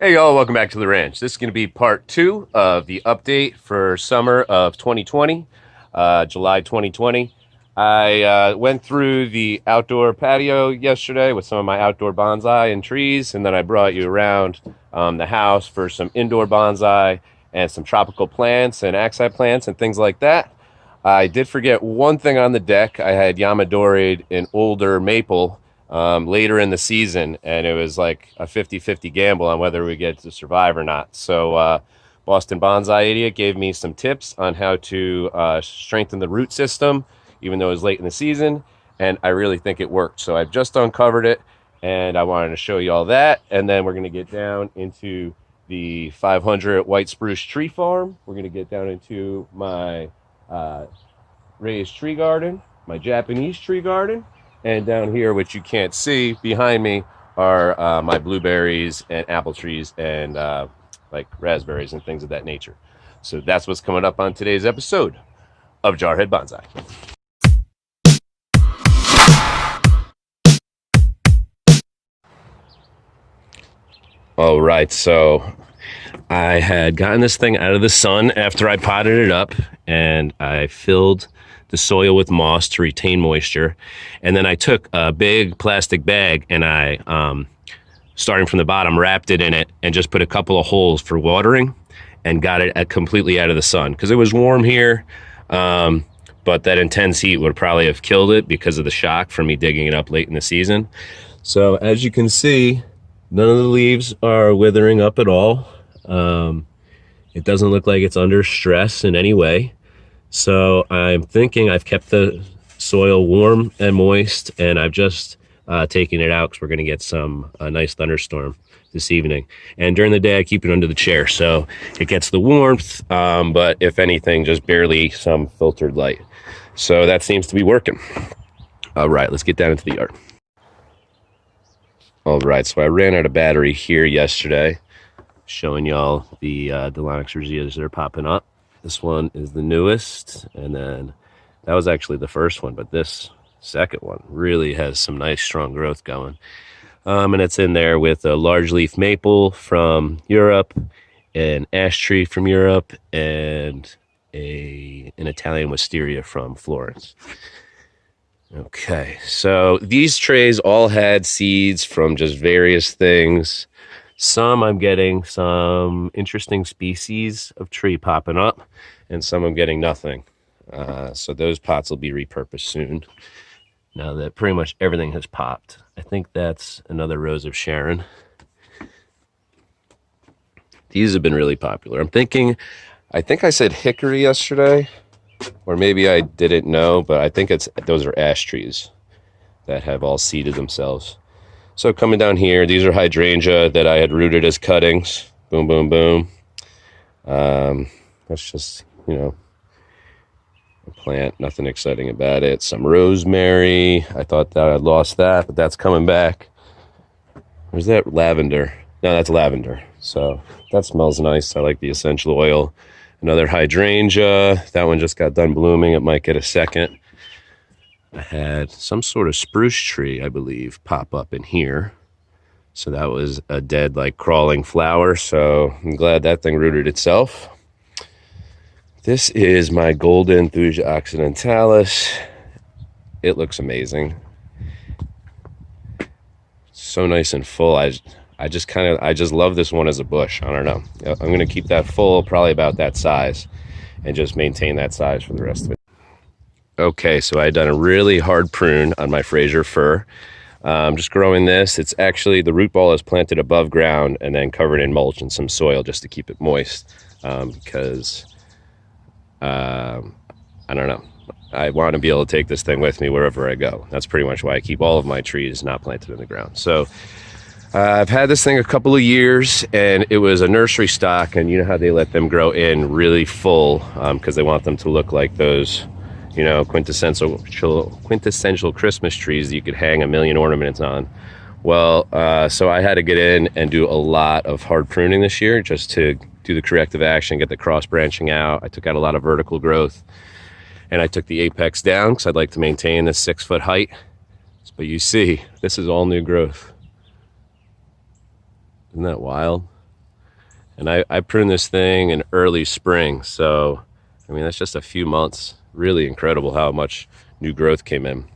Hey y'all, welcome back to the ranch. This is going to be part two of the update for summer of 2020, July 2020. I went through the outdoor patio yesterday with some of my outdoor bonsai and trees, and then I brought you around the house for some indoor bonsai and some tropical plants and acai plants and things like that. I did forget one thing on the deck. I had Yamadori'd an older maple later in the season, and it was like a 50-50 gamble on whether we get to survive or not. So Boston Bonsai Idiot gave me some tips on how to strengthen the root system, even though it was late in the season, and I really think it worked. So I've just uncovered it, and I wanted to show you all that, and then we're going to get down into the 500 white spruce tree farm. We're going to get down into my raised tree garden, my Japanese tree garden, and down here, which you can't see behind me, are my blueberries and apple trees and like raspberries and things of that nature. So that's what's coming up on today's episode of Jarhead Bonsai. All right, so I had gotten this thing out of the sun after I potted it up, and I filled the soil with moss to retain moisture. And then I took a big plastic bag and I, starting from the bottom, wrapped it in it and just put a couple of holes for watering and got it completely out of the sun because it was warm here. But that intense heat would probably have killed it because of the shock from me digging it up late in the season. So as you can see, none of the leaves are withering up at all. It doesn't look like it's under stress in any way. So I'm thinking I've kept the soil warm and moist, and I've just taken it out because we're going to get some nice thunderstorm this evening. And during the day, I keep it under the chair, so it gets the warmth, but if anything, just barely some filtered light. So that seems to be working. All right, let's get down into the yard. All right, so I ran out of battery here yesterday, showing y'all the Delonix Regias that are popping up. This one is the newest, and then that was actually the first one, but this second one really has some nice strong growth going. And it's in there with a large leaf maple from Europe, an ash tree from Europe, and an Italian wisteria from Florence. Okay, so these trays all had seeds from just various things. Some I'm getting some interesting species of tree popping up, and some I'm getting nothing. So those pots will be repurposed soon, now that pretty much everything has popped. I think that's another Rose of Sharon. These have been really popular. I think I said hickory yesterday, or maybe I didn't know, but I think those are ash trees that have all seeded themselves. So coming down here, these are hydrangea that I had rooted as cuttings. Boom, boom, boom. That's just, a plant, nothing exciting about it. Some rosemary. I thought that I'd lost that, but that's coming back. Where's that lavender? No, that's lavender. So that smells nice. I like the essential oil. Another hydrangea. That one just got done blooming. It might get a second. I had some sort of spruce tree, I believe, pop up in here. So that was a dead, crawling flower. So I'm glad that thing rooted itself. This is my golden Fuji Occidentalis. It looks amazing. So nice and full. I just love this one as a bush. I don't know. I'm going to keep that full, probably about that size, and just maintain that size for the rest of it. Okay, so I had done a really hard prune on my Fraser fir. I'm just growing this. It's actually, the root ball is planted above ground and then covered in mulch and some soil just to keep it moist, because I don't know. I want to be able to take this thing with me wherever I go. That's pretty much why I keep all of my trees not planted in the ground. So I've had this thing a couple of years, and it was a nursery stock, and you know how they let them grow in really full because they want them to look like those quintessential Christmas trees that you could hang a million ornaments on. Well, so I had to get in and do a lot of hard pruning this year just to do the corrective action, get the cross branching out. I took out a lot of vertical growth, and I took the apex down because I'd like to maintain this 6-foot height. But you see, this is all new growth. Isn't that wild? And I pruned this thing in early spring, so I mean that's just a few months. Really incredible how much new growth came in.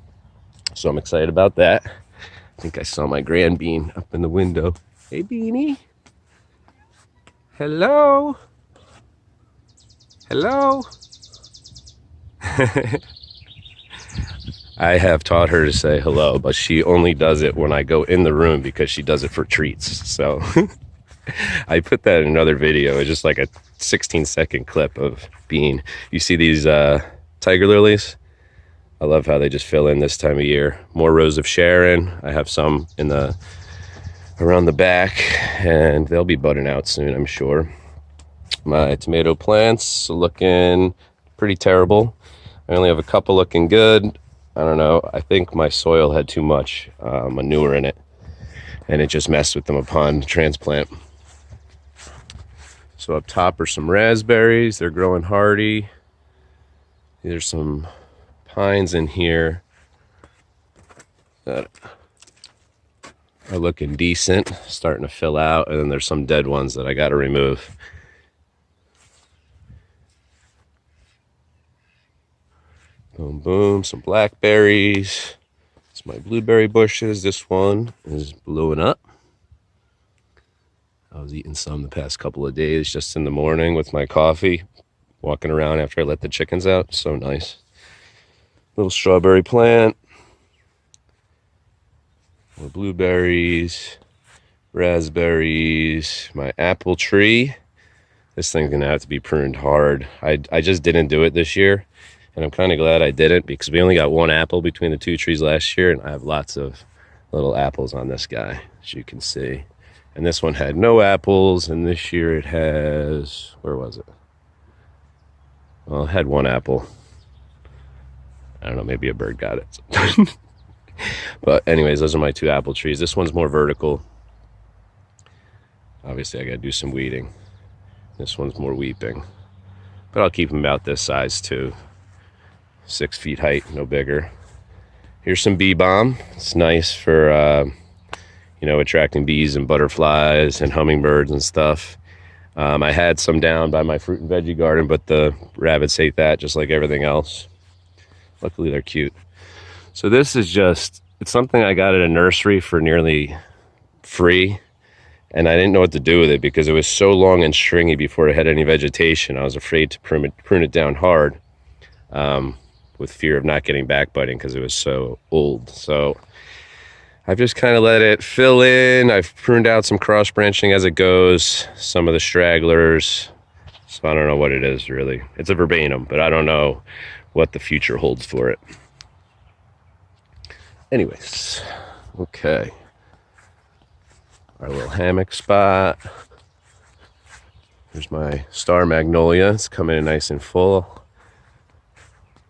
So I'm excited about that. I think I saw my grand bean up in the window. Hey Beanie. Hello. Hello. I have taught her to say hello, but she only does it when I go in the room because she does it for treats. So I put that in another video. It's just like a 16-second clip of Bean. You see these tiger lilies? I love how they just fill in this time of year. More rows of Sharon. I have some in the around the back, and they'll be budding out soon, I'm sure. My tomato plants looking pretty terrible. I only have a couple looking good. I don't know. I think my soil had too much manure in it, and it just messed with them upon transplant. So up top are some raspberries. They're growing hardy. There's some pines in here that are looking decent, starting to fill out, and then there's some dead ones that I got to remove. Boom, boom, some blackberries. It's my blueberry bushes. This one is blowing up. I was eating some the past couple of days just in the morning with my coffee, walking around after I let the chickens out. So nice. Little strawberry plant. More blueberries, raspberries, my apple tree. This thing's gonna have to be pruned hard. I just didn't do it this year. And I'm kind of glad I didn't because we only got one apple between the two trees last year, and I have lots of little apples on this guy, as you can see. And this one had no apples, and this year it has, where was it? Well, it had one apple. I don't know, maybe a bird got it. But anyways, those are my two apple trees. This one's more vertical. Obviously, I got to do some weeding. This one's more weeping. But I'll keep them about this size too. 6 feet height, no bigger. Here's some bee balm. It's nice for, attracting bees and butterflies and hummingbirds and stuff. I had some down by my fruit and veggie garden, but the rabbits ate that just like everything else. Luckily, they're cute. So this is just, it's something I got at a nursery for nearly free. And I didn't know what to do with it because it was so long and stringy before it had any vegetation. I was afraid to prune it down hard. With fear of not getting backbiting because it was so old. So I've just kind of let it fill in. I've pruned out some cross branching as it goes, some of the stragglers. So I don't know what it is really. It's a verbatim, but I don't know what the future holds for it. Anyways, okay. Our little hammock spot. Here's my star magnolia. It's coming in nice and full.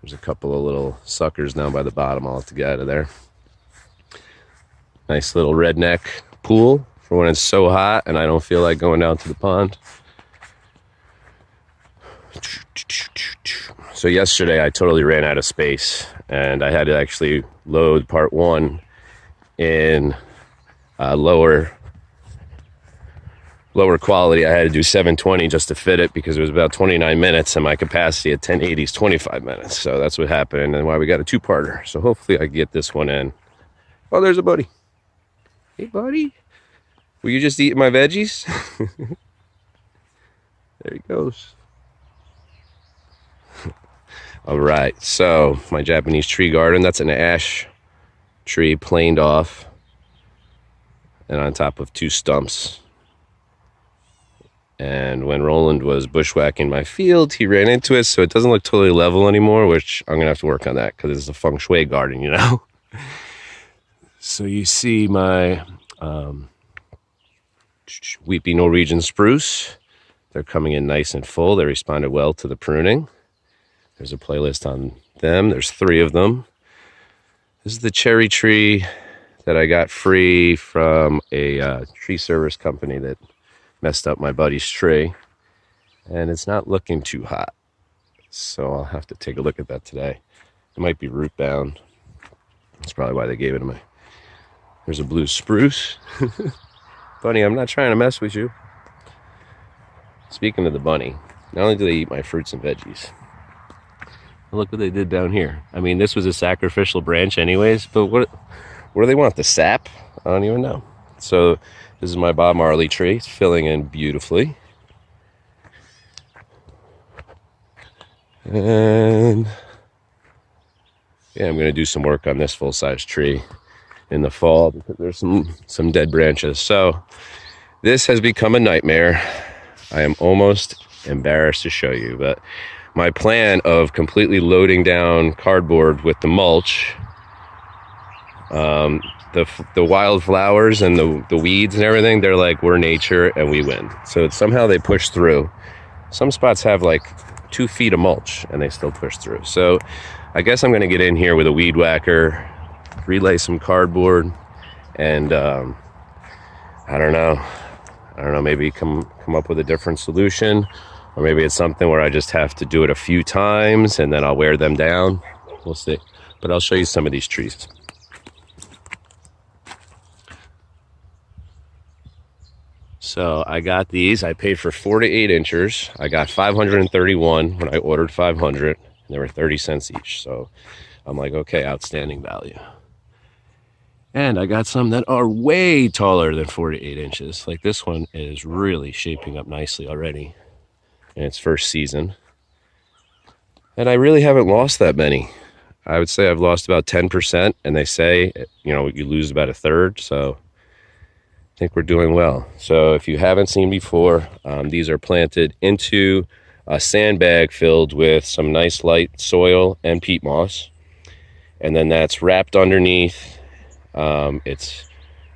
There's a couple of little suckers down by the bottom. I'll have to get out of there. Nice little redneck pool for when it's so hot and I don't feel like going down to the pond. So yesterday I totally ran out of space and I had to actually load part 1 in lower quality. I had to do 720 just to fit it because it was about 29 minutes and my capacity at 1080 is 25 minutes. So that's what happened and why we got a 2-parter. So hopefully I can get this one in. Oh, there's a buddy. Hey, buddy. Were you just eating my veggies? There he goes. All right. So my Japanese tree garden, that's an ash tree planed off and on top of 2 stumps. And when Roland was bushwhacking my field, he ran into it, so it doesn't look totally level anymore, which I'm going to have to work on that because it's a feng shui garden, you know? So you see my Weepy Norwegian spruce. They're coming in nice and full. They responded well to the pruning. There's a playlist on them. There's 3 of them. This is the cherry tree that I got free from a tree service company that messed up my buddy's tree, and it's not looking too hot, so I'll have to take a look at that today. It might be root bound. That's probably why they gave it to me. There's a blue spruce. Buddy, I'm not trying to mess with you. speaking of the bunny, not only do they eat my fruits and veggies, look what they did down here. I mean, this was a sacrificial branch anyways, but what do they want? The sap? I don't even know. So this is my Bob Marley tree. It's filling in beautifully. And yeah, I'm going to do some work on this full-size tree in the fall because there's some dead branches. So this has become a nightmare. I am almost embarrassed to show you, but my plan of completely loading down cardboard with the mulch, the wildflowers and the weeds and everything, they're like, we're nature and we win. So somehow they push through. Some spots have like 2 feet of mulch and they still push through. So I guess I'm going to get in here with a weed whacker, relay some cardboard, and I don't know, maybe come up with a different solution. Or maybe it's something where I just have to do it a few times and then I'll wear them down. We'll see. But I'll show you some of these trees. So I got these. I paid for 4 to 8 inchers. I got 531 when I ordered 500. And they were 30 cents each. So I'm like, okay, outstanding value. And I got some that are way taller than 4 to 8 inches. Like this one is really shaping up nicely already in its first season. And I really haven't lost that many. I would say I've lost about 10%, and they say, you know, you lose about a third, so I think we're doing well. So if you haven't seen before, these are planted into a sandbag filled with some nice light soil and peat moss, and then that's wrapped underneath. It's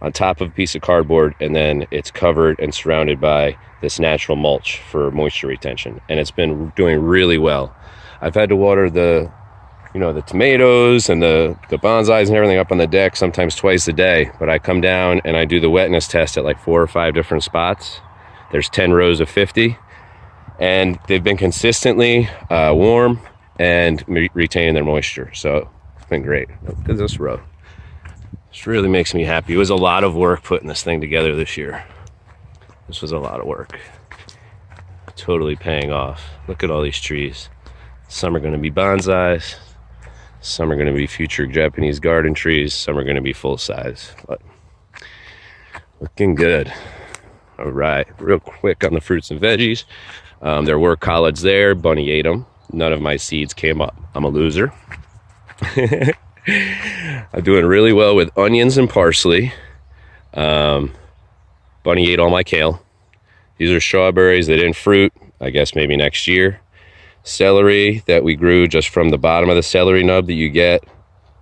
on top of a piece of cardboard, and then it's covered and surrounded by this natural mulch for moisture retention, and it's been doing really well. I've had to water the tomatoes and the bonsais and everything up on the deck sometimes twice a day, but I come down and I do the wetness test at like 4 or 5 different spots. There's 10 rows of 50, and they've been consistently warm and retaining their moisture, so it's been great. Look at this row. This really makes me happy. It was a lot of work putting this thing together this year. This was a lot of work. Totally paying off. Look at all these trees. Some are going to be bonsais. Some are going to be future Japanese garden trees. Some are going to be full size. But looking good. All right. Real quick on the fruits and veggies. There were collards there. Bunny ate them. None of my seeds came up. I'm a loser. I'm doing really well with onions and parsley. Bunny ate all my kale. These are strawberries. They didn't fruit. I guess maybe next year. Celery that we grew just from the bottom of the celery nub that you get.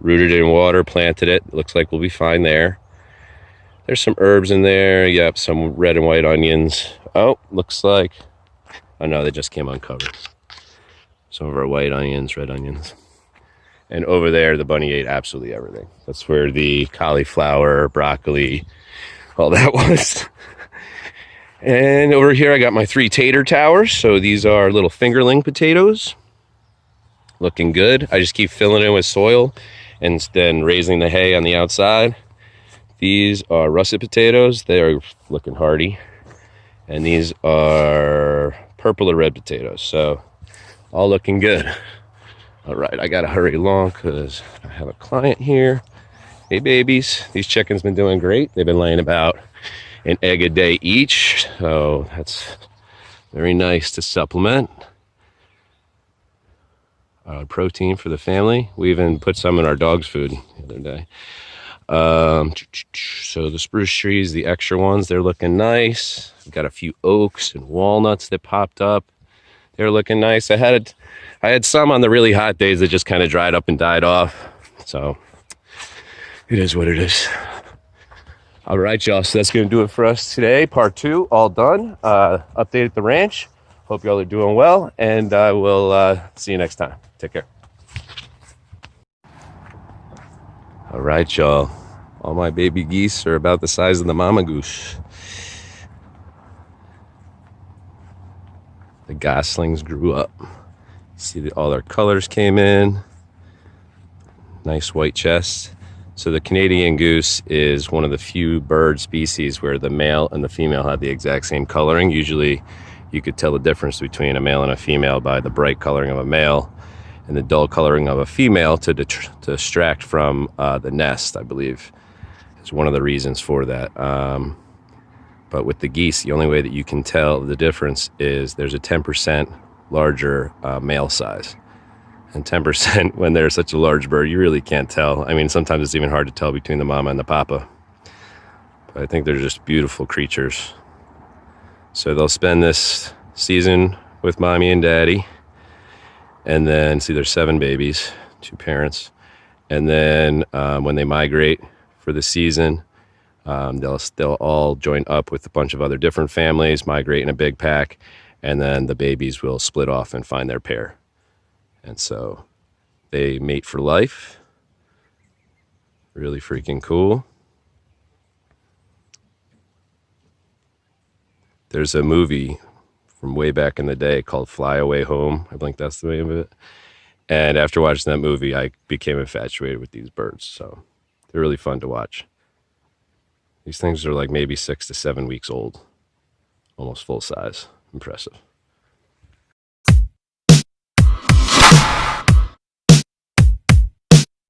Rooted it in water, planted it. Looks like we'll be fine there. There's some herbs in there. Yep, some red and white onions. Oh, looks like... oh no, they just came uncovered. Some of our white onions, red onions. And over there, the bunny ate absolutely everything. That's where the cauliflower, broccoli, all that was. And over here, I got my 3 tater towers. So these are little fingerling potatoes. Looking good. I just keep filling in with soil and then raising the hay on the outside. These are russet potatoes. They are looking hardy. And these are purple or red potatoes. So all looking good. All right, I gotta hurry along because I have a client here. Hey babies, these chickens been doing great. They've been laying about an egg a day each, so that's very nice to supplement protein for the family. We even put some in our dog's food the other day. So the spruce trees, the extra ones, they're looking nice. We've got a few oaks and walnuts that popped up. They're looking nice. I had some on the really hot days that just kind of dried up and died off. So it is what it is. All right, y'all. So that's going to do it for us today. Part 2, all done. Update at the ranch. Hope y'all are doing well. And I will see you next time. Take care. All right, y'all. All my baby geese are about the size of the mama goose. The goslings grew up. See that all their colors came in. Nice white chest. So the Canadian goose is one of the few bird species where the male and the female have the exact same coloring. Usually you could tell the difference between a male and a female by the bright coloring of a male and the dull coloring of a female to distract from the nest, I believe, is one of the reasons for that. But with the geese, the only way that you can tell the difference is there's a 10% larger male size. And 10%, when they're such a large bird, you really can't tell. I mean, sometimes it's even hard to tell between the mama and the papa. But I think they're just beautiful creatures. So they'll spend this season with mommy and daddy. And then, see, there's 7 babies, 2 parents. And then when they migrate for the season, they'll all join up with a bunch of other different families, migrate in a big pack, and then the babies will split off and find their pair. And so they mate for life. Really freaking cool. There's a movie from way back in the day called Fly Away Home. I think that's the name of it. And after watching that movie, I became infatuated with these birds. So they're really fun to watch. These things are like maybe 6 to 7 weeks old. Almost full size. Impressive.